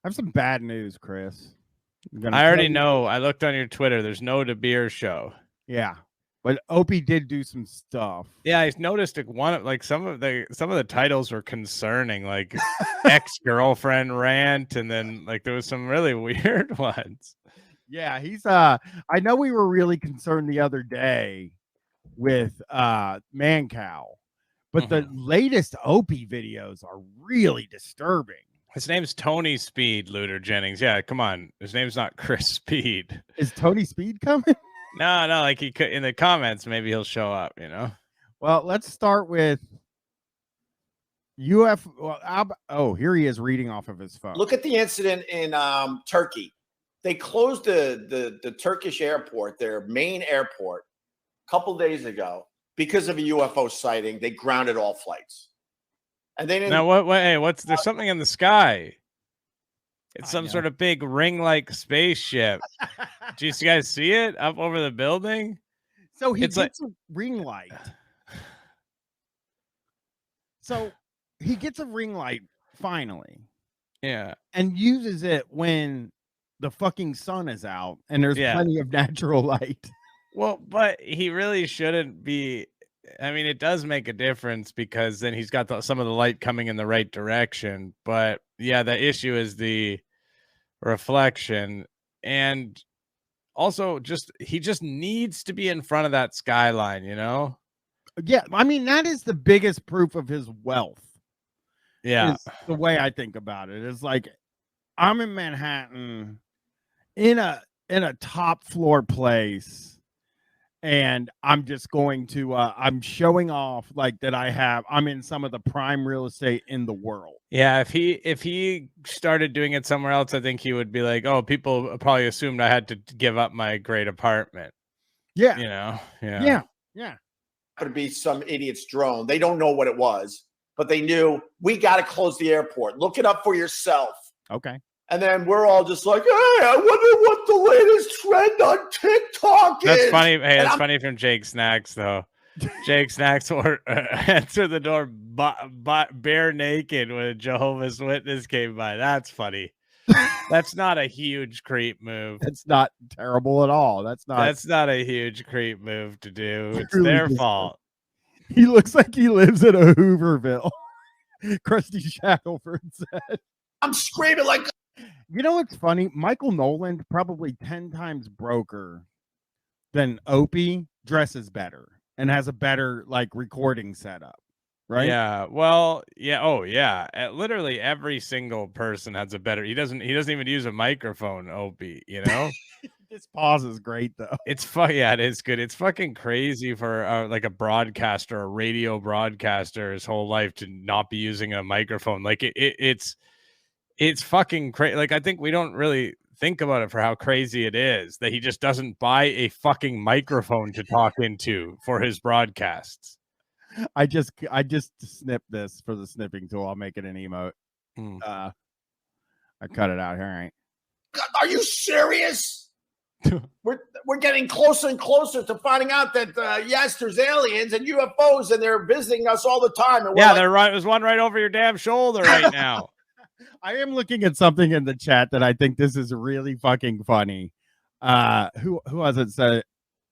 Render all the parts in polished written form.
I have some bad news, Chris. I already know. I looked on your Twitter. There's no De Beer show. Yeah, but Opie did do some stuff. Yeah, I noticed some of the titles were concerning, like ex-girlfriend rant, and then like there was some really weird ones. Yeah, he's I know we were really concerned the other day with Man Cow, but the latest Opie videos are really disturbing. His name's Tony Speed, Looter Jennings. Yeah, come on. His name's not Chris Speed. Is Tony Speed coming? No, like he could in the comments, maybe he'll show up, you know. Well, let's start with oh, here he is reading off of his phone. Look at the incident in Turkey. They closed the Turkish airport, their main airport, a couple days ago because of a UFO sighting. They grounded all flights. And they didn't. Now what? Hey, there's something in the sky. It's some sort of big ring-like spaceship. Do you guys see it up over the building? So he gets a ring light. So he gets a ring light finally. Yeah. And uses it when the fucking sun is out and there's plenty of natural light. Well, but he really shouldn't be. I mean, it does make a difference because then he's got some of the light coming in the right direction. But yeah, the issue is the reflection. And also he just needs to be in front of that skyline, you know? Yeah. I mean, that is the biggest proof of his wealth. Yeah. The way I think about it is like, I'm in Manhattan in a top floor place. And I'm just going to, I'm showing off like that I'm in some of the prime real estate in the world. Yeah, if he started doing it somewhere else, I think he would be like, oh, people probably assumed I had to give up my great apartment. Yeah. You know? Yeah. Could be some idiot's drone. They don't know what it was, but they knew we got to close the airport. Look it up for yourself. Okay. And then we're all just like, hey, I wonder what the latest trend on TikTok is. That's funny. Hey, that's funny from Jake Snacks, though. Jake Snacks will answer the door bare naked when a Jehovah's Witness came by. That's funny. That's not a huge creep move. That's not terrible at all. That's not a huge creep move to do. It's their fault. He looks like he lives in a Hooverville. Krusty Shackelford said. I'm screaming like... You know what's funny? Michael Nolan, probably 10 times broker than Opie, dresses better and has a better like recording setup, right? Yeah. Well, yeah. Oh, yeah. Literally every single person has a better. He doesn't even use a microphone. Opie, you know. This pause is great though. Yeah, it is good. It's fucking crazy for like a broadcaster, a radio broadcaster, his whole life to not be using a microphone. Like it's fucking crazy. Like, I think we don't really think about it for how crazy it is that he just doesn't buy a fucking microphone to talk into for his broadcasts. I just snipped this for the snipping tool. I'll make it an emote. I cut it out here. All right. Are you serious? we're getting closer and closer to finding out that yes, there's aliens and UFOs and they're visiting us all the time. And yeah, there's one right over your damn shoulder right now. I am looking at something in the chat that I think this is really fucking funny. Who was it? Said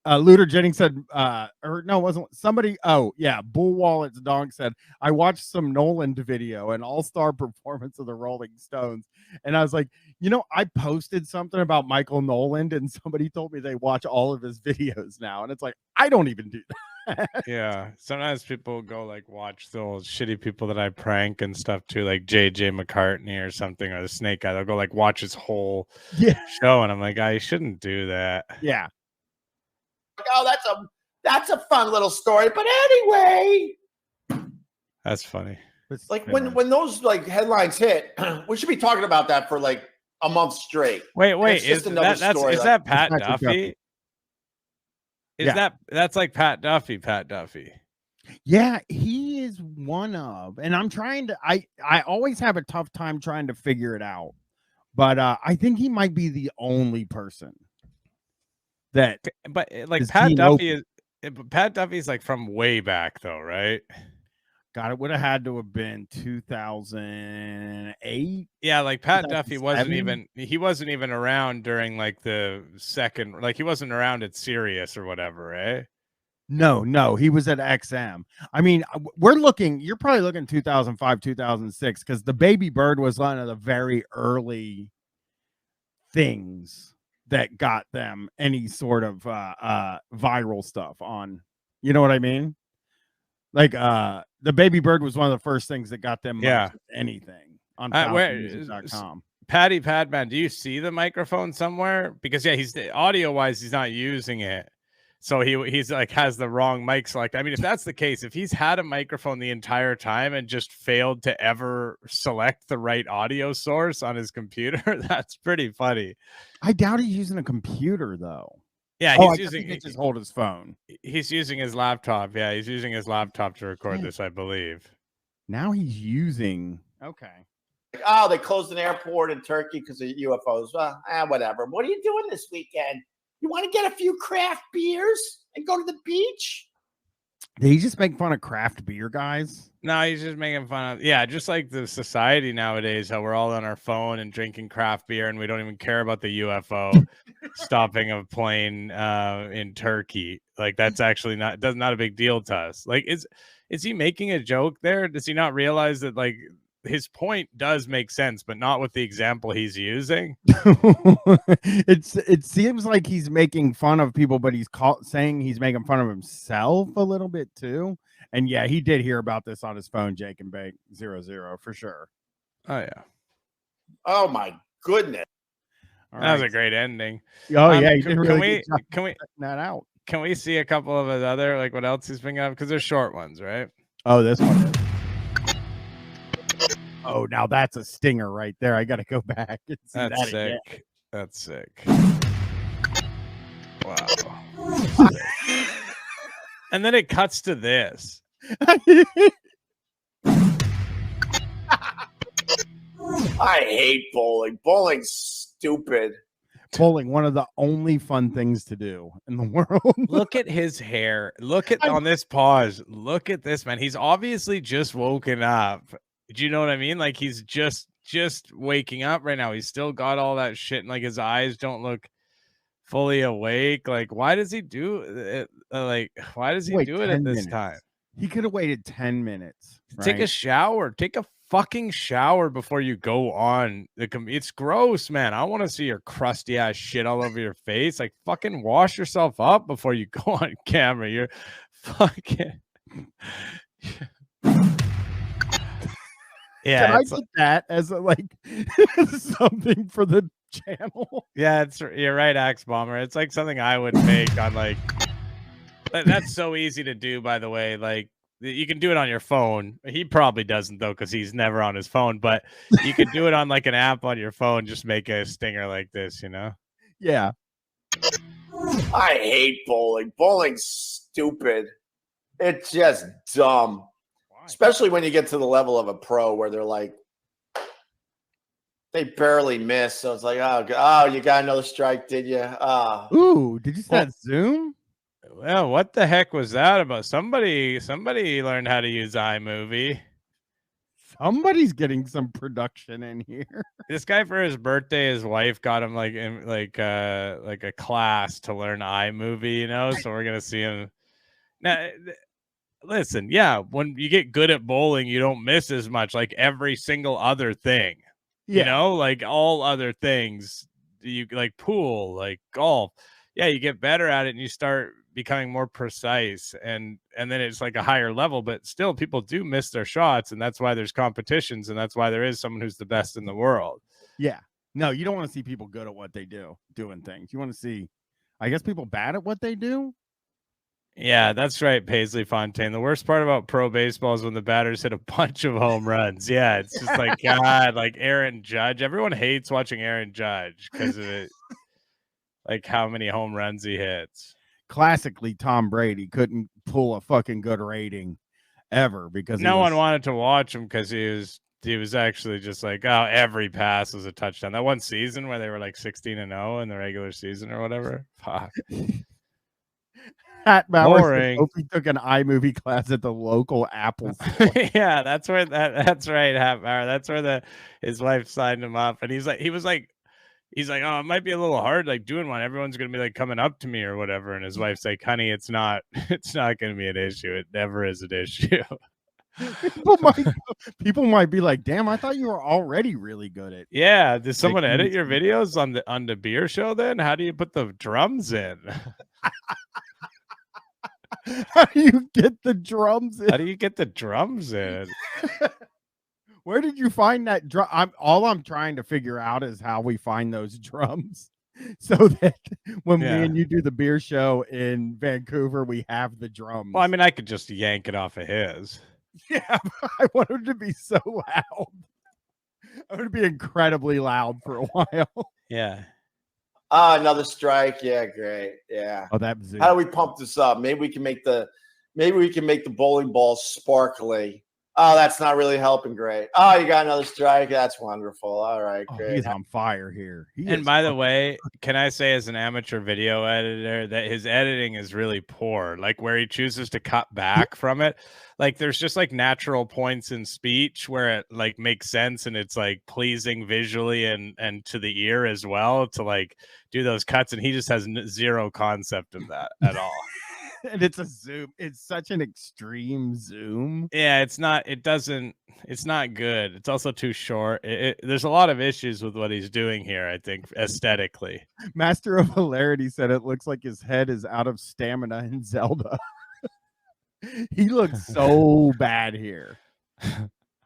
Looter Jennings said, or no, it wasn't somebody. Oh yeah, Bull Wallet's dog said, I watched some Nolan video, an all-star performance of the Rolling Stones, and I was like, you know, I posted something about Michael Nolan, and somebody told me they watch all of his videos now, and it's like I don't even do that. Yeah, sometimes people go like watch those shitty people that I prank and stuff too, like JJ McCartney or something, or the Snake Guy. They'll go like watch his whole show, and I'm like, I shouldn't do that. Yeah. Oh, that's a fun little story, but anyway, that's funny. It's like when those like headlines hit, we should be talking about that for like a month straight. Wait, is that Pat Duffy? That's like Pat Duffy. Yeah, he is one of, and I'm trying to, I always have a tough time trying to figure it out, but I think he might be the only person that, but like Pat Duffy is like from way back though, right? God, it would have had to have been 2008. Yeah, like Pat Duffy wasn't 2007? even around during like the second, like he wasn't around at Sirius or whatever, eh? No, he was at XM. I mean, you're probably looking 2005, 2006, because the Baby Bird was one of the very early things that got them any sort of viral stuff on. You know what I mean? Like the Baby Bird was one of the first things that got them Yeah. anything on Where fountainmusic.com. Patty Padman, do you see the microphone somewhere? Because yeah, he's audio wise, he's not using it. So he's like has the wrong mic select. I mean, if that's the case, if he's had a microphone the entire time and just failed to ever select the right audio source on his computer, that's pretty funny. I doubt he's using a computer though. Yeah, Oh, he's using he can just hold his phone. He's using his laptop. Yeah, he's using his laptop to record this, I believe. Now he's using Oh, they closed an airport in Turkey because of UFOs. Whatever. What are you doing this weekend? You want to get a few craft beers and go to the beach? Did he just make fun of craft beer guys? No, he's just making fun of, yeah, just like the society nowadays, how we're all on our phone and drinking craft beer and we don't even care about the UFO stopping a plane in Turkey. Like that's actually not a big deal to us. Like is he making a joke there? Does he not realize that like his point does make sense, but not with the example he's using? It seems like he's making fun of people, but he's saying he's making fun of himself a little bit too. And yeah, he did hear about this on his phone, Jake and Bake 00 for sure. Oh yeah. Oh my goodness. That was a great ending. Oh yeah, he can we that out? Can we see a couple of his other, like what else he's been up? Because they're short ones, right? Oh, this one is. Oh, now that's a stinger right there. I got to go back and see that's that sick. again. That's sick. Wow. And then it cuts to this. I hate bowling. Bowling's stupid. Bowling, one of the only fun things to do in the world. Look at his hair. Look at on this pause. Look at this, man. He's obviously just woken up. Do you know what I mean? Like he's just waking up right now. He's still got all that shit, and like his eyes don't look fully awake. Like, why does he do it? Like, why does he do it at this time? He could have waited 10 minutes. Right? Take a shower. Take a fucking shower before you go on the it's gross, man. I want to see your crusty ass shit all over your face. Like fucking wash yourself up before you go on camera. You're fucking yeah. Can I get that as a like something for the channel? Yeah, you're right, Axe Bomber. It's like something I would make on like that's so easy to do, by the way. Like you can do it on your phone. He probably doesn't though, because he's never on his phone, but you can do it on like an app on your phone. Just make a stinger like this, you know? Yeah. I hate bowling. Bowling's stupid. It's just dumb. Why? Especially when you get to the level of a pro where they're like, they barely miss. So it's like, oh, you got another strike, did you? Ooh, did you see that zoom? Well, what the heck was that about? Somebody learned how to use iMovie. Somebody's getting some production in here. This guy, for his birthday, his wife got him like a class to learn iMovie, you know. So we're gonna see him now. Listen, yeah, when you get good at bowling, you don't miss as much. Like every single other thing, you know, like all other things, you like pool, like golf. Yeah, you get better at it and you start becoming more precise, and then it's like a higher level, but still people do miss their shots, and that's why there's competitions, and that's why there is someone who's the best in the world. Yeah. No, you don't want to see people good at what they do, doing things. You want to see, I guess, people bad at what they do. Yeah, that's right, Paisley Fontaine. The worst part about pro baseball is when the batters hit a bunch of home runs. Yeah, it's just like, God, like Aaron Judge. Everyone hates watching Aaron Judge because of it, like how many home runs he hits. Classically, Tom Brady couldn't pull a fucking good rating ever because no one wanted to watch him because he was actually just like, oh, every pass was a touchdown. That one season where they were like 16-0 in the regular season or whatever. Fuck. Pat Bauer said Boring. Opie took an iMovie class at the local Apple store. Yeah, that's where that's right, half hour. That's where his wife signed him up, and he's like, oh, it might be a little hard, like doing one. Everyone's gonna be like coming up to me or whatever. And his wife's like, honey, it's not gonna be an issue. It never is an issue. People might be like, damn, I thought you were already really good at. Yeah. Did someone making edit your these videos on the beer show then? How do you put the drums in? How do you get the drums in? How do you get the drums in? Where did you find that drum? All I'm trying to figure out is how we find those drums so that when me and you do the beer show in Vancouver, we have the drums. Well, I mean, I could just yank it off of his. Yeah, I want it to be so loud. I want to be incredibly loud for a while. Yeah. Another strike. Yeah, great. Yeah. Oh, that. How do we pump this up? Maybe we can make the bowling ball sparkly. Oh, that's not really helping. Great. Oh, you got another strike. That's wonderful. All right, great. He's on fire here. And by the way, can I say, as an amateur video editor, that his editing is really poor. Like where he chooses to cut back from it. Like there's just like natural points in speech where it like makes sense and it's like pleasing visually and to the ear as well to like do those cuts. And he just has zero concept of that at all. And it's a zoom. It's such an extreme zoom. Yeah, it's not good. It's also too short. There's a lot of issues with what he's doing here, I think, aesthetically. Master of Hilarity said it looks like his head is out of stamina in Zelda. He looks so bad here.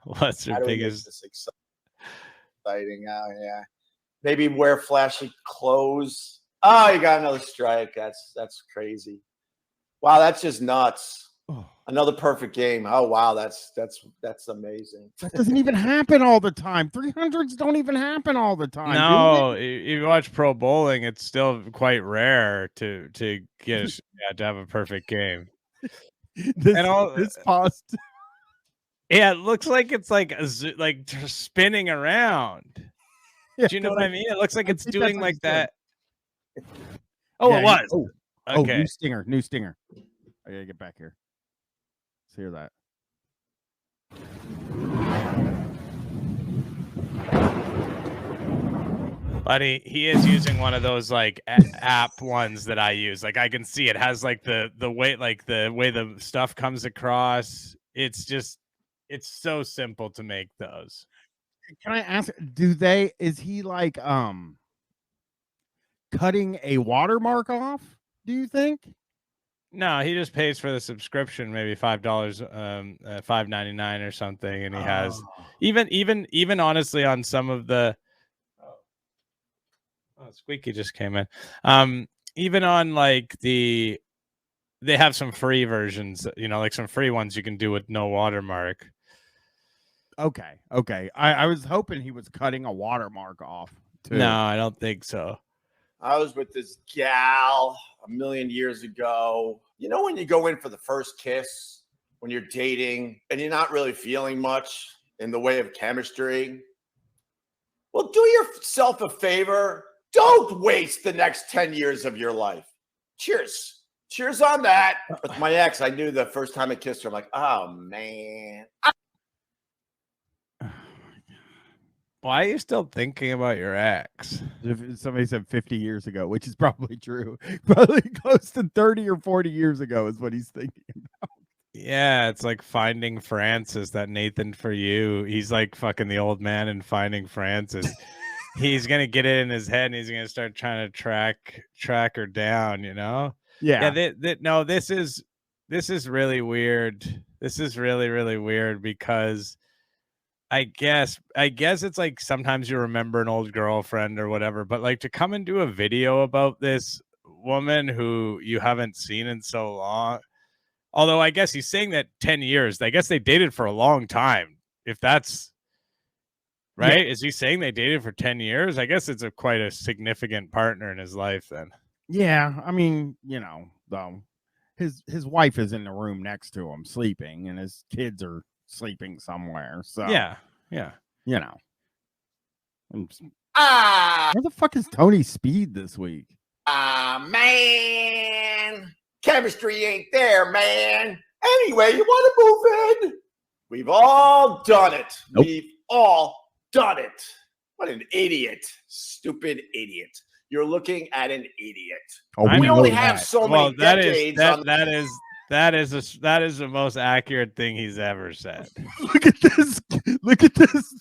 What's your biggest exciting? Oh, yeah. Maybe wear flashy clothes. Oh, you got another strike. That's crazy. Wow, that's just nuts. Oh. Another perfect game. Oh wow, that's amazing. That doesn't even happen all the time. 300s don't even happen all the time. No, if you watch pro bowling, it's still quite rare to get to have a perfect game. This post. Yeah, it looks like it's like spinning around. Yeah, do you know what I mean? It looks like it's doing like that. Oh, yeah, it was. Okay. New stinger. I gotta get back here. Let's hear that. Buddy, he is using one of those like app ones that I use. Like I can see it has like the way the stuff comes across. It's so simple to make those. Can I ask? Is he like cutting a watermark off? Do you think? No, he just pays for the subscription, maybe $5, $5.99 or something, and he has even honestly on some of the. Oh, Squeaky just came in. Even on like they have some free versions, like some free ones you can do with no watermark. Okay. I was hoping he was cutting a watermark off too. No, I don't think so. I was with this gal a million years ago. You know, when you go in for the first kiss, when you're dating and you're not really feeling much in the way of chemistry? Well, do yourself a favor. Don't waste the next 10 years of your life. Cheers. Cheers on that. With my ex, I knew the first time I kissed her, I'm like, oh, man. Why are you still thinking about your ex? Somebody said 50 years ago, which is probably true. Probably close to 30 or 40 years ago is what he's thinking about. Yeah, it's like Finding Francis, that Nathan For You. He's like fucking the old man in Finding Francis. He's going to get it in his head and he's going to start trying to track her down, Yeah. No, this is really weird. This is really, really weird because I guess it's like sometimes you remember an old girlfriend or whatever, but like to come and do a video about this woman who you haven't seen in so long. Although I guess he's saying that 10 years, I guess they dated for a long time. If that's right. Yeah. Is he saying they dated for 10 years? I guess it's quite a significant partner in his life then. Yeah. I mean, though his wife is in the room next to him sleeping and his kids are sleeping somewhere. So yeah. Where the fuck is Tony Speed this week? Man. chemistry ain't there, man. Anyway, you want to move in? We've all done it. Nope. We've all done it. What an idiot. Stupid idiot. You're looking at an idiot. Oh, We know only that. have so many decades on that is the most accurate thing he's ever said. Look at this. Look at this.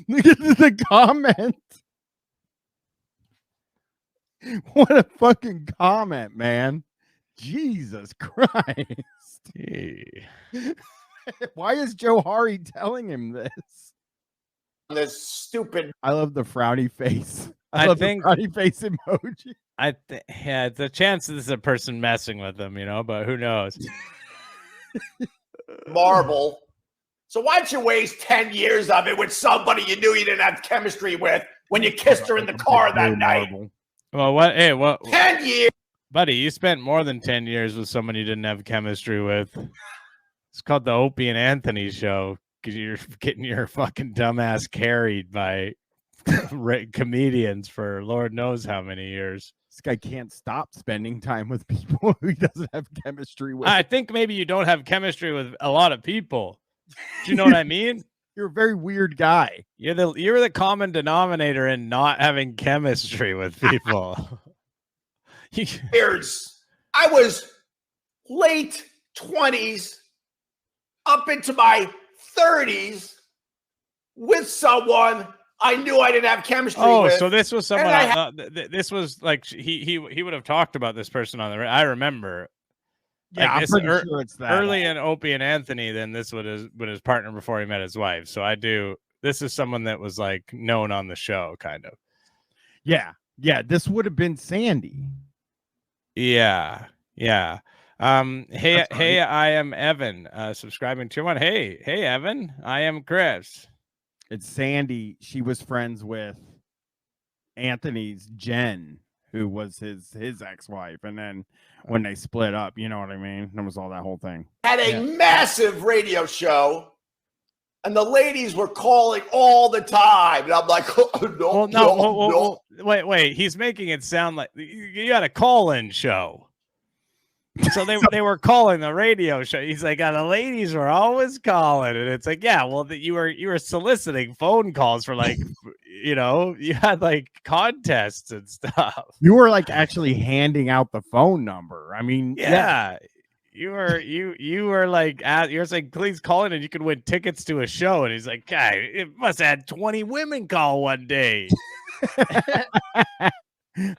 Look at the comment. What a fucking comment, man. Jesus Christ. Gee. Why is Joe Hari telling him this? this stupid. I love the frowny face. I love think- the frowny face emoji. Yeah, the chance this is a person messing with him, but who knows? Marble. So why'd you waste 10 years of it with somebody you knew you didn't have chemistry with when you kissed her in the car that night? Well, what? Hey, what? 10 years. Buddy, you spent more than 10 years with someone you didn't have chemistry with. It's called the Opie and Anthony show because you're getting your fucking dumbass carried by comedians for Lord knows how many years. This guy can't stop spending time with people who he doesn't have chemistry with. I think maybe you don't have chemistry with a lot of people. Do you know what I mean? You're a very weird guy. You're the common denominator in not having chemistry with people. Years. I was late 20s up into my 30s with someone I knew I didn't have chemistry with. So this was someone. And this was like he would have talked about this person on the. I remember. Yeah, I'm pretty sure it's that. Early in Opie and Anthony, then this was his partner before he met his wife. So I do. This is someone that was like known on the show, kind of. Yeah. This would have been Sandy. Yeah. Hey, I am Evan. Subscribing to one. Hey, Evan. I am Chris. It's Sandy. She was friends with Anthony's Jen, who was his ex-wife, and then when they split up, you know what I mean? That was all that whole thing. had a massive radio show, and the ladies were calling all the time. And I'm like, oh, no. Wait. He's making it sound like you got a call-in show. So they were calling the radio show. He's like, the ladies were always calling, and it's like, yeah, well, you were soliciting phone calls for like, you had like contests and stuff. You were like actually handing out the phone number. I mean, yeah. You were like, you're saying, please call in and you can win tickets to a show. And he's like, guy, it must have had 20 women call one day.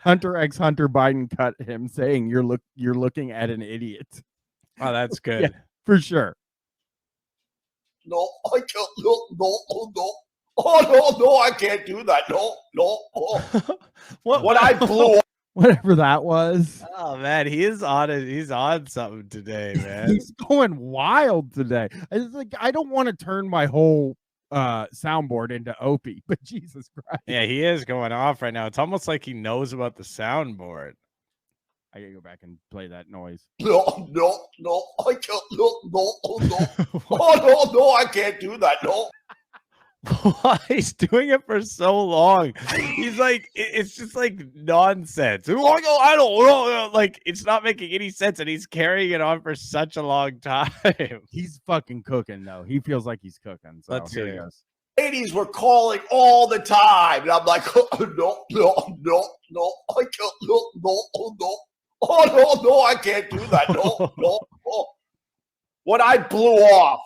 Hunter X Hunter Biden cut him saying you're looking at an idiot. Oh, that's good. Yeah, for sure. No, I can't. No. Oh, no, I can't do that. No. What I blew. Whatever that was. Oh man, he's on something today, man. He's going wild today. It's like I don't want to turn my whole soundboard into Opie, but Jesus Christ. Yeah, he is going off right now. It's almost like he knows about the soundboard. I gotta go back and play that noise. No, I can't. No. Oh, no, I can't do that. No. Why he's doing it for so long? He's like, it's just like nonsense. I don't know. Like, it's not making any sense, and he's carrying it on for such a long time. He's fucking cooking though. He feels like he's cooking. So Let's here see. he goes. Ladies were calling all the time, and I'm like, oh, no, I can't. No. Oh, no, I can't do that. No. What I blew off.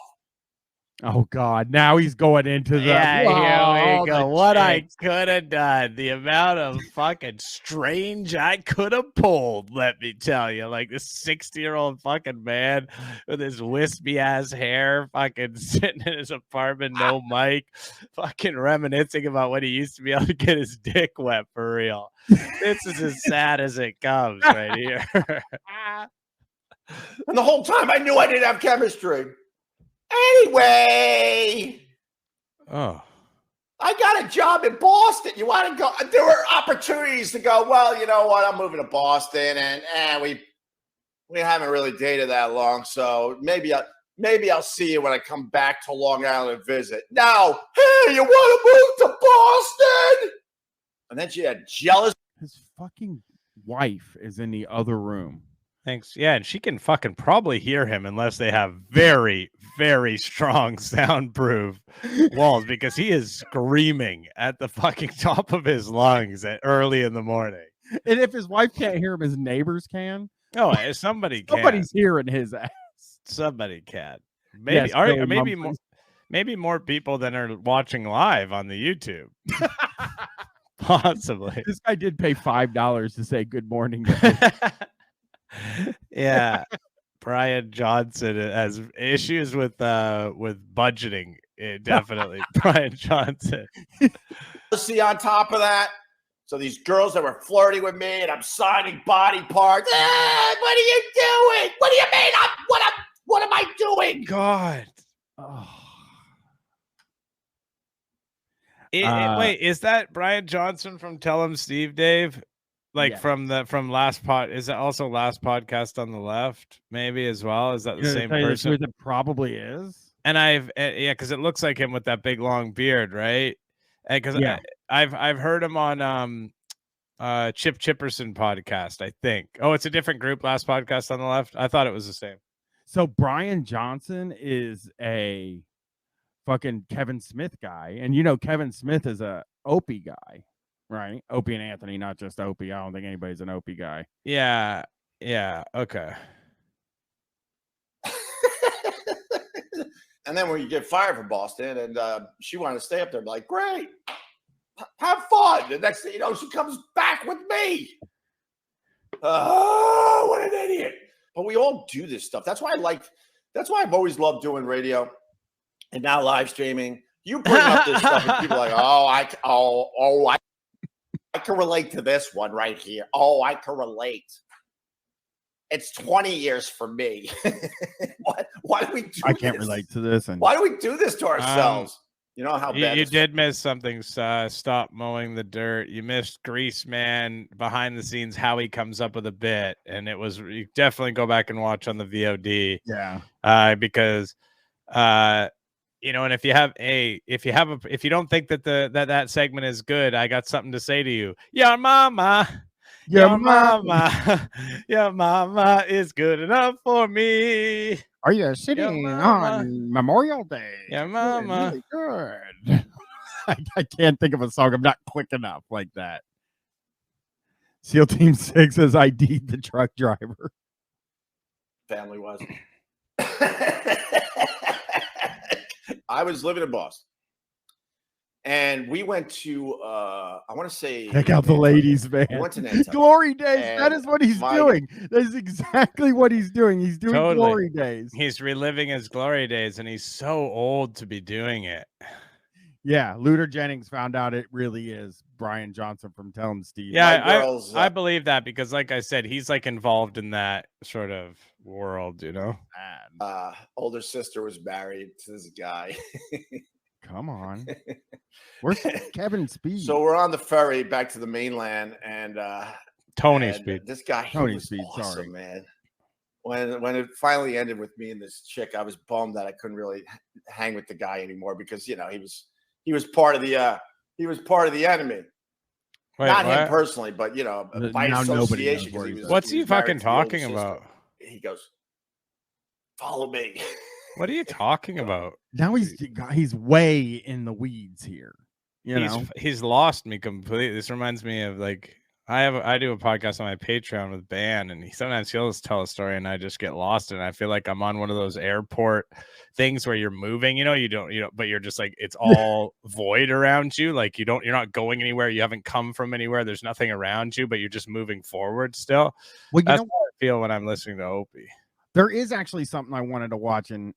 Oh God! Now he's going into the. Yeah, here we go. What I chicks. could have done, the amount of fucking strange I could have pulled. Let me tell you, like this 60-year-old fucking man with his wispy ass hair, fucking sitting in his apartment, no mic, fucking reminiscing about when he used to be able to get his dick wet for real. This is as sad as it comes right here. And the whole time I knew I didn't have chemistry. Anyway, Oh, I got a job in Boston. You want to go? There were opportunities to go, well, you know what? I'm moving to Boston, and we haven't really dated that long, so maybe I'll see you when I come back to Long Island and visit. Now, hey, you want to move to Boston? And then she had jealous. His fucking wife is in the other room. Thanks. Yeah, and she can fucking probably hear him unless they have very, very strong soundproof walls because he is screaming at the fucking top of his lungs at early in the morning. And if his wife can't hear him, his neighbors can. Oh, somebody can. Somebody's hearing his ass. Somebody can. Maybe, Yes, or Billy maybe Mumford. maybe more people than are watching live on the YouTube. Possibly. This guy did pay $5 to say good morning to him. Yeah. Brian Johnson has issues with budgeting. Definitely. Brian Johnson. See, on top of that, so these girls that were flirting with me and I'm signing body parts. What are you doing? What do you mean? What am I doing? God. Oh. Wait, is that Brian Johnson from Tell 'em Steve Dave? Like Yeah. from last pod, is that also last podcast on the left? Maybe as well. Is that the same person? It probably is. And because it looks like him with that big long beard, right? And because Yeah. I've heard him on Chip Chipperson podcast, I think. Oh, it's a different group. Last podcast on the left. I thought it was the same. So Brian Johnson is a fucking Kevin Smith guy, and you know Kevin Smith is a Opie guy, right? Opie and Anthony, not just Opie. I don't think anybody's an Opie guy. Yeah. Okay. And then when you get fired from Boston, and she wanted to stay up there, I'm like, great, have fun. The next thing you know, she comes back with me. Oh, what an idiot! But we all do this stuff. That's why I've always loved doing radio, and now live streaming. You bring up this stuff, and people are like, I can relate to this one right here. Oh, I can relate. It's 20 years for me. Why do we do this? I can't relate to this. And Why do we do this to ourselves? You know how bad you did miss something. Stop mowing the dirt. You missed Grease Man behind the scenes, how he comes up with a bit, and you definitely go back and watch on the VOD. Yeah. Because and if you don't think that that segment is good, I got something to say to you. Your mama is good enough for me. Are you sitting on Memorial Day? Yeah, mama. Really good. I can't think of a song. I'm not quick enough like that. SEAL Team 6 has ID'd the truck driver. Family was. I was living in Boston. And we went to, I want to say, check out the ladies, man. We went to Nantucket. Glory Days. That is what he's doing. That is exactly what he's doing. He's doing Glory Days. He's reliving his Glory Days, and he's so old to be doing it. Yeah, Luther Jennings found out it really is Brian Johnson from Tell 'em Steve. Yeah, I believe that because, like I said, he's like involved in that sort of world, you know. Older sister was married to this guy. Come on. Where's Kevin Speed? So we're on the ferry back to the mainland, and Tony Speed. This guy, Tony Speed, awesome, sorry, man. When it finally ended with me and this chick, I was bummed that I couldn't really hang with the guy anymore because he was part of the enemy. Wait, not what? him personally, but by association. What's he fucking talking about? He goes, "Follow me." What are you talking about? Now he's way in the weeds here. He's lost me completely. This reminds me of like I do a podcast on my Patreon with Ban, and sometimes he'll just tell a story, and I just get lost, and I feel like I'm on one of those airport things where you're moving. You don't, but you're just like it's all void around you. Like you're not going anywhere. You haven't come from anywhere. There's nothing around you, but you're just moving forward still. Well, that's how I feel when I'm listening to Opie. There is actually something I wanted to watch, and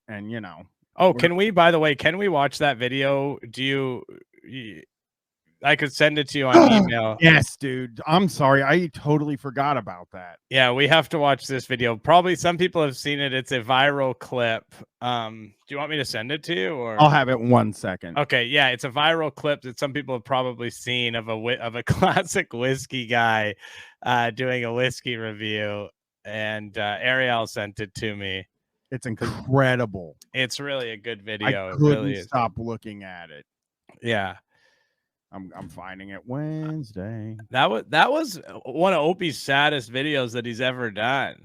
Oh, can we? By the way, can we watch that video? I could send it to you on email. Yes, dude. I'm sorry. I totally forgot about that. Yeah, we have to watch this video. Probably some people have seen it. It's a viral clip. Do you want me to send it to you, or I'll have it 1 second? Okay, yeah, it's a viral clip that some people have probably seen of a classic whiskey guy doing a whiskey review, and Ariel sent it to me. It's incredible. It's really a good video. I couldn't stop looking at it. Yeah. I'm finding it Wednesday. That was one of Opie's saddest videos that he's ever done.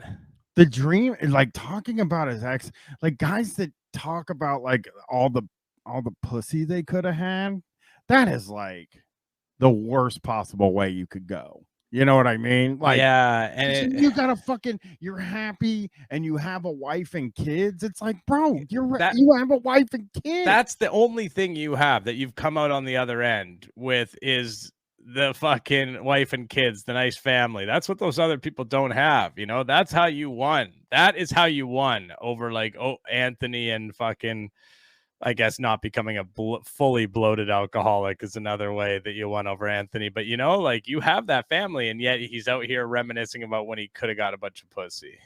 The dream, like talking about his ex, like guys that talk about like all the pussy they could have had. That is like the worst possible way you could go. You know what I mean? Like, yeah, and you got a fucking, you're happy and you have a wife and kids. It's like, bro, you have a wife and kids. That's the only thing you have that you've come out on the other end with is the fucking wife and kids, the nice family. That's what those other people don't have. You know, that's how you won. That is how you won over like Anthony and fucking, I guess not becoming a fully bloated alcoholic is another way that you won over Anthony. But, you know, like you have that family and yet he's out here reminiscing about when he could have got a bunch of pussy.